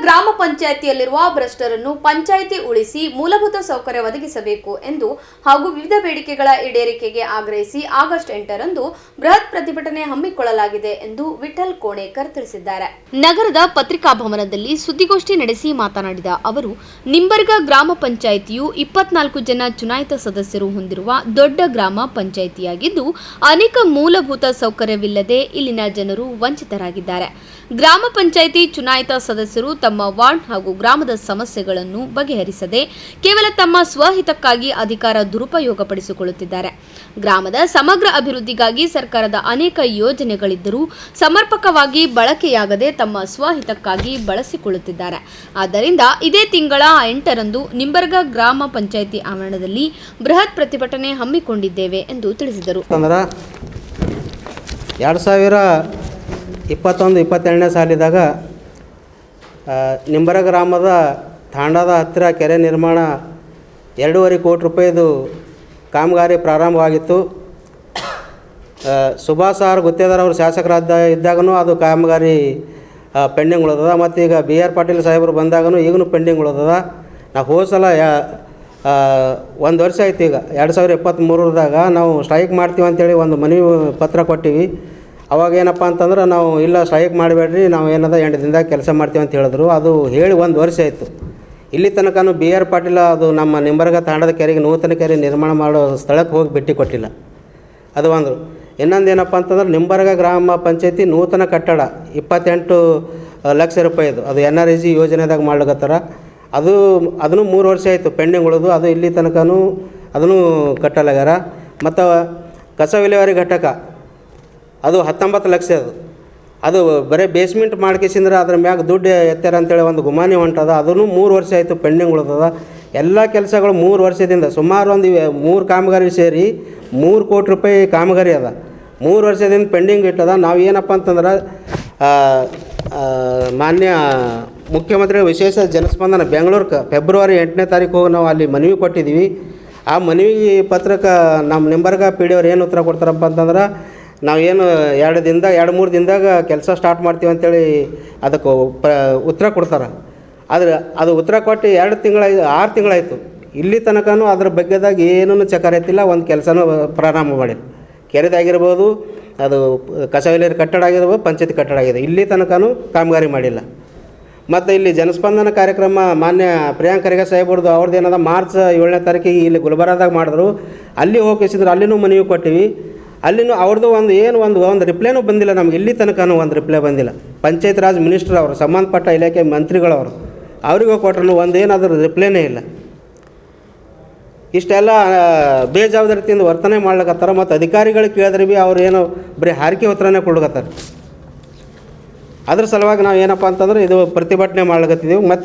ಗ್ರಾಮ ಪಂಚಾಯಿತಿಯಲ್ಲಿರುವ ಭ್ರಷ್ಟರನ್ನು ಪಂಚಾಯಿತಿ ಉಳಿಸಿ ಮೂಲಭೂತ ಸೌಕರ್ಯ ಒದಗಿಸಬೇಕು ಎಂದು ಹಾಗೂ ವಿವಿಧ ಬೇಡಿಕೆಗಳ ಈಡೇರಿಕೆಗೆ ಆಗ್ರಹಿಸಿ ಆಗಸ್ಟ್ 8ರಂದು ಬೃಹತ್ ಪ್ರತಿಭಟನೆ ಹಮ್ಮಿಕೊಳ್ಳಲಾಗಿದೆ ಎಂದು ವಿಠಲ್ ಕೋಣೇಕರ್ ತಿಳಿಸಿದ್ದಾರೆ. ನಗರದ ಪತ್ರಿಕಾ ಭವನದಲ್ಲಿ ಸುದ್ದಿಗೋಷ್ಠಿ ನಡೆಸಿ ಮಾತನಾಡಿದ ಅವರು, ನಿಂಬರ್ಗ ಗ್ರಾಮ ಪಂಚಾಯಿತಿಯು 24 ಜನ ಚುನಾಯಿತ ಸದಸ್ಯರು ಹೊಂದಿರುವ ದೊಡ್ಡ ಗ್ರಾಮ ಪಂಚಾಯಿತಿಯಾಗಿದ್ದು ಅನೇಕ ಮೂಲಭೂತ ಸೌಕರ್ಯವಿಲ್ಲದೆ ಇಲ್ಲಿನ ಜನರು ವಂಚಿತರಾಗಿದ್ದಾರೆ. ಗ್ರಾಮ ಪಂಚಾಯಿತಿ ಚುನಾಯಿತ ಸದಸ್ಯರು ತಮ್ಮ ವಾರ್ಡ್ ಹಾಗೂ ಗ್ರಾಮದ ಸಮಸ್ಯೆಗಳನ್ನು ಬಗೆಹರಿಸದೆ ಕೇವಲ ತಮ್ಮ ಸ್ವಹಿತಕ್ಕಾಗಿ ಅಧಿಕಾರ ದುರುಪಯೋಗಪಡಿಸಿಕೊಳ್ಳುತ್ತಿದ್ದಾರೆ. ಗ್ರಾಮದ ಸಮಗ್ರ ಅಭಿವೃದ್ಧಿಗಾಗಿ ಸರ್ಕಾರದ ಅನೇಕ ಯೋಜನೆಗಳಿದ್ದರೂ ಸಮರ್ಪಕವಾಗಿ ಬಳಕೆಯಾಗದೆ ತಮ್ಮ ಸ್ವಹಿತಕ್ಕಾಗಿ ಬಳಸಿಕೊಳ್ಳುತ್ತಿದ್ದಾರೆ. ಆದ್ದರಿಂದ ಇದೇ ತಿಂಗಳ 8ರಂದು ನಿಂಬರ್ಗ ಗ್ರಾಮ ಪಂಚಾಯಿತಿ ಆವರಣದಲ್ಲಿ ಬೃಹತ್ ಪ್ರತಿಭಟನೆ ಹಮ್ಮಿಕೊಂಡಿದ್ದೇವೆ ಎಂದು ತಿಳಿಸಿದರು. 2021-22ನೇ ಸಾಲಿದಾಗ ನಿಂಬರ ಗ್ರಾಮದ ತಾಂಡಾದ ಹತ್ತಿರ ಕೆರೆ ನಿರ್ಮಾಣ 2.5 ಕೋಟಿ ರೂಪಾಯಿದು ಕಾಮಗಾರಿ ಪ್ರಾರಂಭವಾಗಿತ್ತು. ಸುಭಾಷ್ ಆರ್ ಗುತ್ತೇದಾರ್ ಅವರು ಶಾಸಕರಾದ ಇದ್ದಾಗೂ ಅದು ಕಾಮಗಾರಿ ಪೆಂಡಿಂಗ್ ಉಳಿದದ. ಮತ್ತು ಈಗ BR ಪಾಟೀಲ್ ಸಾಹೇಬರು ಬಂದಾಗೂ ಈಗೂ ಪೆಂಡಿಂಗ್ ಉಳಿದದ. ನಾವು ಹೋದ ಸಲ 1 ವರ್ಷ ಆಯ್ತು. ಈಗ 2023ದಾಗ ನಾವು ಸ್ಟ್ರೈಕ್ ಮಾಡ್ತೀವಿ ಅಂತೇಳಿ ಒಂದು ಮನವಿ ಪತ್ರ ಕೊಟ್ಟಿವಿ. ಅವಾಗ ಏನಪ್ಪ ಅಂತಂದ್ರೆ ನಾವು ಇಲ್ಲ ಸ್ಟ್ರೈಕ್ ಮಾಡಬೇಡ್ರಿ, ನಾವು ಏನದ 8 ದಿನದಾಗ ಕೆಲಸ ಮಾಡ್ತೀವಿ ಅಂತ ಹೇಳಿದ್ರು. ಅದು ಹೇಳಿ 1 ವರ್ಷ ಆಯಿತು. ಇಲ್ಲಿ ತನಕ BR ಪಾಟೀಲ ಅದು ನಮ್ಮ ನಿಂಬರ್ಗ ತಾಂಡದ ಕೆರೆಗೆ ನೂತನ ಕೆರೆ ನಿರ್ಮಾಣ ಮಾಡೋ ಸ್ಥಳಕ್ಕೆ ಹೋಗಿ ಭೇಟಿ ಕೊಟ್ಟಿಲ್ಲ. ಅದು ಒಂದು. ಇನ್ನೊಂದು ಏನಪ್ಪ ಅಂತಂದ್ರೆ ನಿಂಬರ್ಗ ಗ್ರಾಮ ಪಂಚಾಯತಿ ನೂತನ ಕಟ್ಟಡ 28 ಲಕ್ಷ ರೂಪಾಯಿದು ಅದು NREG ಯೋಜನೆದಾಗ ಮಾಡ್ಲಿಕತ್ತಾರ. ಅದನ್ನು 3 ವರ್ಷ ಆಯಿತು ಪೆಂಡಿಂಗ್ ಉಳಿದು. ಅದು ಇಲ್ಲಿ ತನಕನೂ ಅದನ್ನು ಕಟ್ಟಲಾಗ್ಯಾರ. ಮತ್ತು ಕಸ ವಿಲೇವಾರಿ ಘಟಕ ಅದು 19 ಲಕ್ಷ. ಅದು ಬರೀ ಬೇಸ್ಮೆಂಟ್ ಮಾಡ್ಕೇಸಿಂದ್ರೆ ಅದ್ರ ಮ್ಯಾಗ ದುಡ್ಡು ಎತ್ತಾರ ಅಂತೇಳಿ ಒಂದು ಗುಮಾನಿ ಹೊಂಟದ. ಅದನ್ನು 3 ವರ್ಷ ಆಯಿತು ಪೆಂಡಿಂಗ್ ಉಳಿದದ. ಎಲ್ಲ ಕೆಲಸಗಳು 3 ವರ್ಷದಿಂದ ಸುಮಾರು ಒಂದು 3 ಕಾಮಗಾರಿ ಸೇರಿ 3 ಕೋಟಿ ರೂಪಾಯಿ ಕಾಮಗಾರಿ ಅದ. 3 ವರ್ಷದಿಂದ ಪೆಂಡಿಂಗ್ ಇಟ್ಟದ. ನಾವು ಏನಪ್ಪ ಅಂತಂದ್ರೆ ಮಾನ್ಯ ಮುಖ್ಯಮಂತ್ರಿಗಳ ವಿಶೇಷ ಜನಸ್ಪಂದನ ಬೆಂಗಳೂರಿಗೆ ಫೆಬ್ರವರಿ 8ನೇ ತಾರೀಕು ಹೋಗಿ ನಾವು ಅಲ್ಲಿ ಮನವಿ ಕೊಟ್ಟಿದ್ದೀವಿ. ಆ ಮನವಿ ಪತ್ರಕ್ಕೆ ನಮ್ಮ ನಿಂಬರ್ಗ PD ಅವ್ರು ಏನು ಉತ್ತರ ಕೊಡ್ತಾರಪ್ಪ ಅಂತಂದ್ರೆ, ನಾವೇನು 2-3 ದಿನದಾಗ ಕೆಲಸ ಸ್ಟಾರ್ಟ್ ಮಾಡ್ತೀವಿ ಅಂತೇಳಿ ಅದಕ್ಕೆ ಉತ್ತರ ಕೊಡ್ತಾರೆ. ಆದರೆ ಅದು ಉತ್ತರ ಕೊಟ್ಟು 6 ತಿಂಗಳಾಯಿತು. ಇಲ್ಲಿ ತನಕನೂ ಅದ್ರ ಬಗ್ಗೆದಾಗ ಏನೂ ಚಕಾರ ಐತಿಲ್ಲ, ಒಂದು ಕೆಲಸನೂ ಪ್ರಾರಂಭ ಮಾಡಿಲ್ಲ. ಕೆರೆದಾಗಿರ್ಬೋದು, ಅದು ಕಸ ವಿಲೇವಾರಿ ಕಟ್ಟಡ ಆಗಿರ್ಬೋದು, ಪಂಚಾಯತಿ ಕಟ್ಟಡ ಆಗಿದೆ, ಇಲ್ಲಿ ತನಕನೂ ಕಾಮಗಾರಿ ಮಾಡಿಲ್ಲ. ಮತ್ತು ಇಲ್ಲಿ ಜನಸ್ಪಂದನ ಕಾರ್ಯಕ್ರಮ ಮಾನ್ಯ ಪ್ರಿಯಾಂಕ್ ಖರ್ಗೆ ಸಾಹೇಬ್ರದ್ದು ಅವ್ರದ್ದು ಏನದ ಮಾರ್ಚ್ 7ನೇ ತಾರೀಕಿಗೆ ಇಲ್ಲಿ ಗುಲ್ಬರ್ಗಾದಾಗ ಮಾಡಿದ್ರು. ಅಲ್ಲಿ ಹೋಗಿಸಿದ್ರು, ಅಲ್ಲಿನೂ ಮನವಿ ಕೊಟ್ಟಿವಿ. ಅಲ್ಲಿನೂ ಅವ್ರದ್ದು ಒಂದು ರಿಪ್ಲೈನೂ ಬಂದಿಲ್ಲ ನಮ್ಗೆ. ಇಲ್ಲಿ ತನಕನೂ ಒಂದು ರಿಪ್ಲೈ ಬಂದಿಲ್ಲ. ಪಂಚಾಯತ್ ರಾಜ್ ಮಿನಿಸ್ಟ್ರ್ ಅವರು, ಸಂಬಂಧಪಟ್ಟ ಇಲಾಖೆ ಮಂತ್ರಿಗಳವರು, ಅವ್ರಿಗೂ ಕೊಟ್ಟರು ಏನಾದರೂ ರಿಪ್ಲೈನೇ ಇಲ್ಲ. ಇಷ್ಟೆಲ್ಲ ಬೇಜವಾಬ್ದಾರಿಯಿಂದ ವರ್ತನೆ ಮಾಡ್ಲಿಕತ್ತಾರ. ಮತ್ತು ಅಧಿಕಾರಿಗಳಿಗೆ ಕೇಳಿದ್ರೆ ಭೀ ಅವ್ರು ಏನೋ ಬರೀ ಹಾರಿಕೆ ಉತ್ತರನೇ ಕೊಡ್ಲಿಕತ್ತಾರ. ಅದ್ರ ಸಲುವಾಗಿ ನಾವು ಏನಪ್ಪ ಅಂತಂದ್ರೆ ಇದು ಪ್ರತಿಭಟನೆ ಮಾಡ್ಲಿಕತ್ತಿದ್ದೀವಿ. ಮತ್ತು